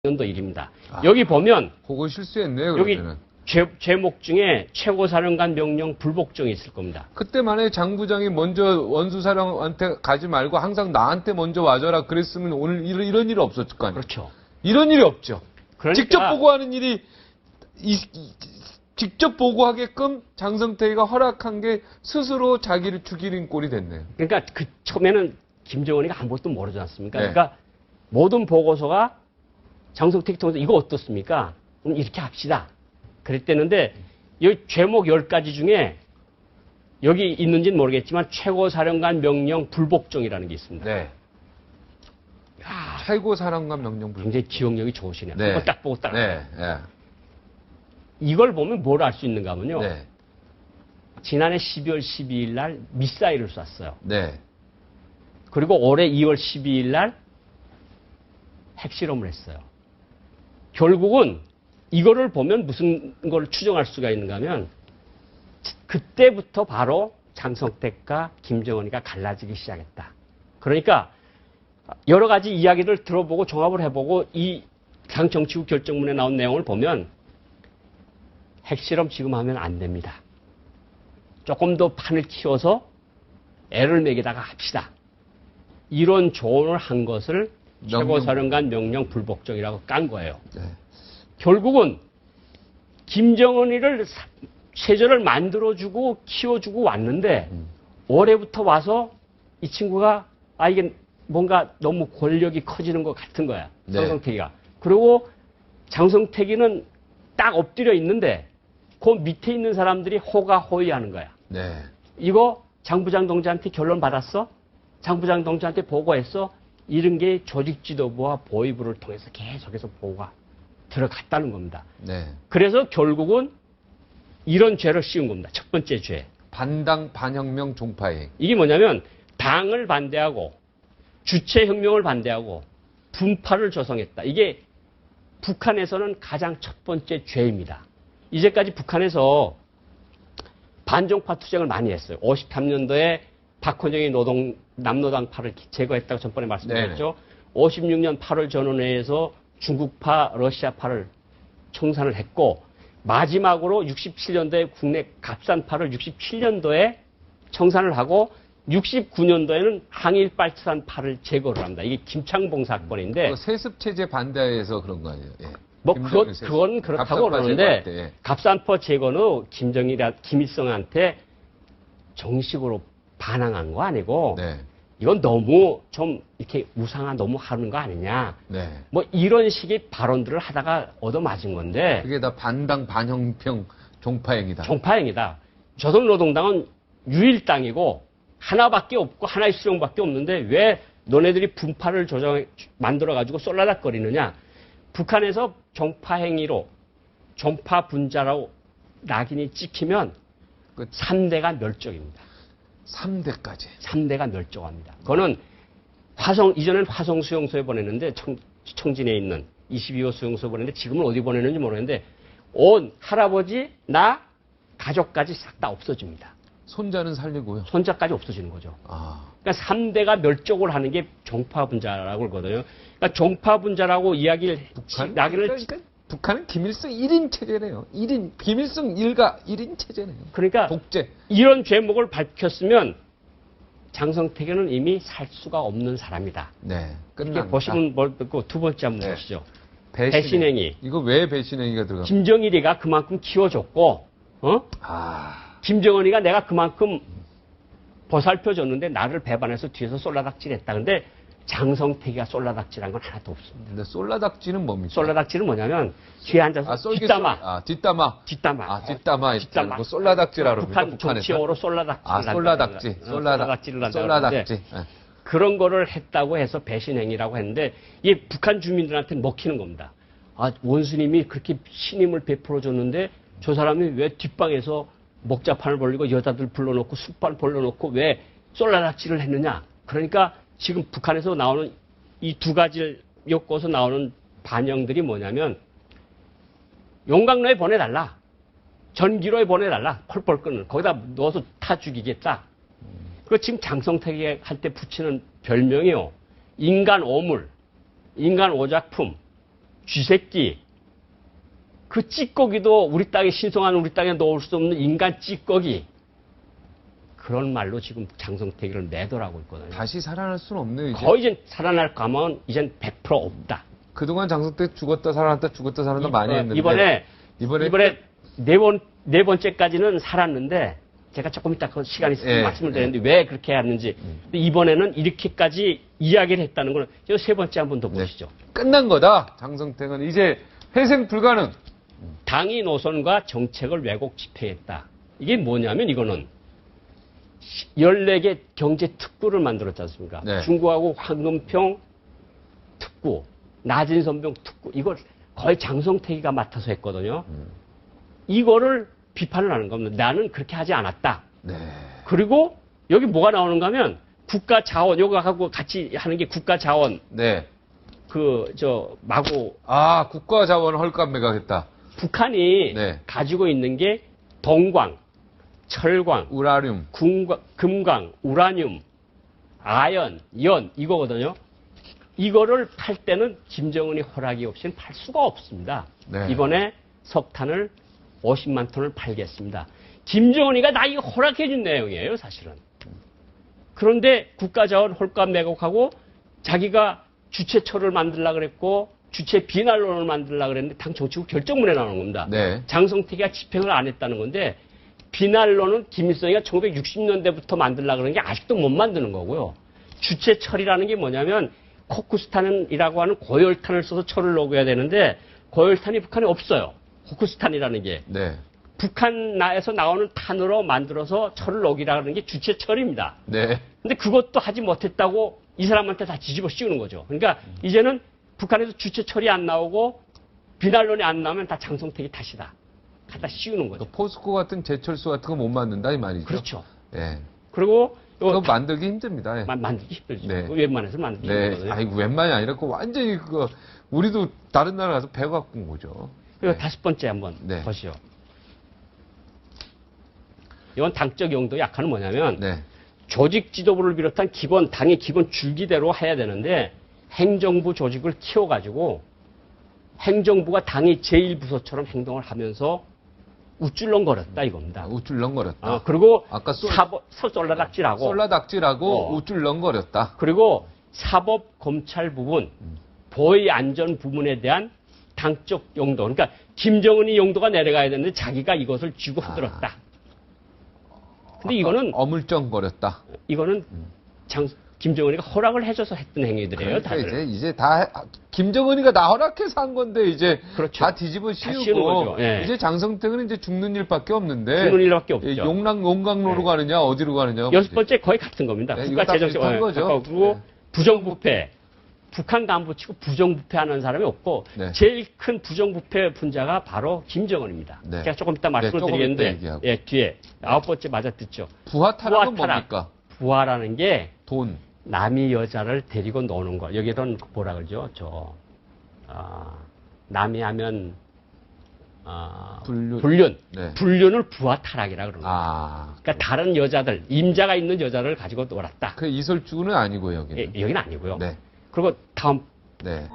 년도 일입니다. 여기 보면 그거 실수했네요. 여기 그러면은. 제목 중에 최고사령관 명령 불복종이 있을 겁니다. 그때 만약에 장 부장이 먼저 원수사령한테 가지 말고 항상 나한테 먼저 와줘라 그랬으면 오늘 이런 일이 없었을 거 아니에요. 그렇죠. 이런 일이 없죠. 그러니까 직접 보고하는 일이 직접 보고하게끔 장성태가 허락한 게 스스로 자기를 죽이는 꼴이 됐네요. 그러니까 그 처음에는 김정은이가 아무것도 모르지 않습니까? 네. 그러니까 모든 보고서가 장성택이 통해서 이거 어떻습니까? 그럼 이렇게 합시다. 그랬대는데 이 제목 10가지 중에 여기 있는지는 모르겠지만 최고사령관 명령 불복종이라는 게 있습니다. 네. 야, 최고사령관 명령 불복. 굉장히 기억력이 좋으시네요. 네. 그거 딱 보고 딱. 네. 네. 이걸 보면 뭘 알 수 있는가 하면요. 네. 지난해 12월 12일 날 미사일을 쐈어요. 네. 그리고 올해 2월 12일 날 핵실험을 했어요. 결국은 이거를 보면 무슨 걸 추정할 수가 있는가 하면 그때부터 바로 장성택과 김정은이가 갈라지기 시작했다. 그러니까 여러 가지 이야기를 들어보고 종합을 해보고 이 당정치국 결정문에 나온 내용을 보면 핵실험 지금 하면 안 됩니다. 조금 더 판을 키워서 애를 먹이다가 합시다. 이런 조언을 한 것을 최고사령관 명령 불복종이라고 깐 거예요. 네. 결국은 김정은이를 체제를 만들어주고 키워주고 왔는데 올해부터 와서 이 친구가 이게 뭔가 너무 권력이 커지는 것 같은 거야. 네. 장성택이가. 그리고 장성택이는 딱 엎드려 있는데 그 밑에 있는 사람들이 호가호위하는 거야. 네. 이거 장부장 동지한테 결론 받았어? 장부장 동지한테 보고했어? 이런 게 조직지도부와 보위부를 통해서 계속해서 보고가 들어갔다는 겁니다. 네. 그래서 결국은 이런 죄를 씌운 겁니다. 첫 번째 죄. 반당 반혁명 종파행. 이게 뭐냐면 당을 반대하고 주체혁명을 반대하고 분파를 조성했다. 이게 북한에서는 가장 첫 번째 죄입니다. 이제까지 북한에서 반종파 투쟁을 많이 했어요. 53년도에 박헌영이 남노당파를 제거했다고 전번에 말씀드렸죠. 56년 8월 전원회에서 중국파, 러시아파를 청산을 했고 마지막으로 67년도에 국내 갑산파를 67년도에 청산을 하고 69년도에는 항일 빨치산파를 제거를 합니다. 이게 김창봉 사건인데 세습체제 반대해서 그런 거 아니에요? 예. 뭐 그건 그렇다고 그러는데 예. 갑산파 제거는 김일성한테 정식으로 반항한 거 아니고 네. 이건 너무 좀 이렇게 우상화 너무 하는 거 아니냐. 네. 뭐 이런 식의 발언들을 하다가 얻어맞은 건데 그게 다 반당 반혁명 종파행이다. 종파행이다. 조선노동당은 유일당이고 하나밖에 없고 하나의 수령밖에 없는데 왜 너네들이 분파를 만들어가지고 쏠라닥거리느냐. 북한에서 종파행위로 종파 분자라고 낙인이 찍히면 3대가 멸종입니다. 3대까지. 3대가 멸종합니다. 그거는 이전엔 화성 수용소에 보냈는데 청진에 있는 22호 수용소에 보냈는데 지금은 어디 보내는지 모르겠는데 온 할아버지, 나, 가족까지 싹 다 없어집니다. 손자는 살리고요. 손자까지 없어지는 거죠. 아. 그러니까 3대가 멸종을 하는 게 종파 분자라고 그러거든요. 그러니까 종파 분자라고 이야기를 북한은 김일성 1인 체제네요. 김일성 일가 1인 체제네요. 그러니까 독재. 이런 죄목을 밝혔으면 장성택에는 이미 살 수가 없는 사람이다. 네. 이렇게 보시면 뭘 듣고 두 번째 한번 보시죠. 배신행위. 이거 왜 배신행위가 들어갑니까? 김정일이가 그만큼 키워줬고, 김정은이가 내가 그만큼 보살펴줬는데 나를 배반해서 뒤에서 쏠라닥질했다. 근데 장성택이가 쏠라닥질한 건 하나도 없습니다. 근데 쏠라닥지는 뭡니까? sol라닥질은 뭐냐면 뒤에 앉아서 뒷담화. 뒷담화. 뒷담화. 뒷담화. 쏠라닥지라고 합니다. 북한 정치용어로 쏠라닥질. 쏠라닥지. 쏠라닥질을 한다고 쏠라닥지. 그런 거를 했다고 해서 배신행위라고 했는데 이게 북한 주민들한테는 먹히는 겁니다. 원수님이 그렇게 신임을 베풀어줬는데 저 사람이 왜 뒷방에서 먹자판을 벌리고 여자들 불러놓고 숯발 벌려놓고 왜 쏠라닥질을 했느냐. 그러니까 지금 북한에서 나오는 이 두 가지를 엮어서 나오는 반영들이 뭐냐면 용광로에 보내달라. 전기로에 보내달라. 펄펄 끓는. 거기다 넣어서 타 죽이겠다. 그리고 지금 장성택이 할 때 붙이는 별명이요. 인간 오물, 인간 오작품, 쥐새끼, 그 찌꺼기도 우리 땅에 신성한 우리 땅에 넣을 수 없는 인간 찌꺼기. 그런 말로 지금 장성택이를 매도하고 있거든요. 다시 살아날 수는 없네요, 이제. 거의 이제 살아날 가면 이젠 100% 없다. 그동안 장성택 죽었다 살아났다 죽었다 살아났다 많이 했는데. 이번에 네 번째까지는 살았는데, 제가 조금 이따 그 시간이 있으면 말씀을 드렸는데, 왜 그렇게 했는지. 근데 이번에는 이렇게까지 이야기를 했다는 거는, 세 번째 한 번 더 보시죠. 끝난 거다. 장성택은 이제 회생 불가능. 당이 노선과 정책을 왜곡 집행했다. 이게 뭐냐면 이거는 14개 경제 특구를 만들었지 않습니까? 네. 중국하고 황금평 특구, 나진선병 특구, 이걸 거의 장성택이가 맡아서 했거든요. 이거를 비판을 하는 겁니다. 나는 그렇게 하지 않았다. 네. 그리고 여기 뭐가 나오는가 하면 국가 자원, 요거하고 같이 하는 게 국가 자원, 네. 마구 국가 자원 헐값 매각했다. 북한이 네. 가지고 있는 게 동광, 철광, 우라늄. 금광, 우라늄, 아연, 연 이거거든요. 이거를 팔 때는 김정은이 허락이 없이는 팔 수가 없습니다. 네. 이번에 석탄을 50만 톤을 팔겠습니다. 김정은이가 나 이거 허락해 준 내용이에요, 사실은. 그런데 국가자원 헐값 매각하고 자기가 주체처를 만들려고 그랬고 주체 비난론을 만들려고 그랬는데 당 정치국 결정문에 나오는 겁니다. 네. 장성택이가 집행을 안 했다는 건데 비난론은 김일성이가 1960년대부터 만들려고 그런 게 아직도 못 만드는 거고요. 주체 처리라는 게 뭐냐면 코쿠스탄이라고 하는 고열탄을 써서 철을 녹여야 되는데 고열탄이 북한에 없어요. 코쿠스탄이라는 게. 네. 북한에서 나오는 탄으로 만들어서 철을 녹이라는 게 주체 처리입니다. 네. 근데 그것도 하지 못했다고 이 사람한테 다 뒤집어 씌우는 거죠. 그러니까 이제는 북한에서 주체 처리 안 나오고 비난론이 안 나오면 다 장성택이 탓이다. 갖다 씌우는 거죠. 포스코 같은 제철소 같은 거 못 만든다 이 말이죠. 그렇죠. 네. 그리고 그거 만들기 힘듭니다. 예. 만들기 힘들죠. 네. 웬만해서 만들기 네. 힘들거든요. 아이고 웬만이 아니라 그 완전히 그거 우리도 다른 나라 가서 배 갖고 온 거죠. 그리고 다섯 번째 한번 네. 보시죠. 이건 당적 용도 약화는 뭐냐면 네. 조직 지도부를 비롯한 당의 기본 줄기대로 해야 되는데 행정부 조직을 키워가지고 행정부가 당의 제1부서처럼 행동을 하면서 우쭐렁거렸다 이겁니다. 우쭐렁거렸다. 그리고 아까 솔라닥질하고 솔라닥질하고 우쭐렁거렸다. 그리고 사법 검찰 부분, 보위 안전 부분에 대한 당적 용도. 그러니까 김정은이 용도가 내려가야 되는데 자기가 이것을 쥐고 흔들었다. 근데 이거는 어물쩡거렸다. 이거는 김정은이가 허락을 해줘서 했던 행위들이에요. 그러니까 다들. 이제 다 김정은이가 나 허락해서 한 건데 이제 그렇죠. 다 뒤집어 씌우는 씌우고 거죠. 예. 이제 장성택은 이제 죽는 일밖에 없는데 죽는 일밖에 없죠. 용광로로 가느냐 어디로 가느냐. 여섯 번째 거의 같은 겁니다. 네, 국가 이거 다 재정 비슷한 거죠. 그리고 네. 부정부패. 북한 간부 치고 부정부패하는 사람이 없고 네. 제일 큰 부정부패 분자가 바로 김정은입니다. 네. 제가 조금 이따 말씀을 조금 드리겠는데 이따 얘기하고. 뒤에 아홉 번째 맞아 듣죠. 부하 타락은 부하 타락. 뭡니까? 부하라는 게 돈. 남이 여자를 데리고 노는 거. 여기는 뭐라 그러죠? 남이 하면 불륜. 네. 불륜을 부하 타락이라 그러는 거예요. 그러니까 다른 여자들, 임자가 있는 여자를 가지고 놀았다. 그 이설주는 아니고 여기는. 여기는 아니고요. 네. 그리고 다음 네.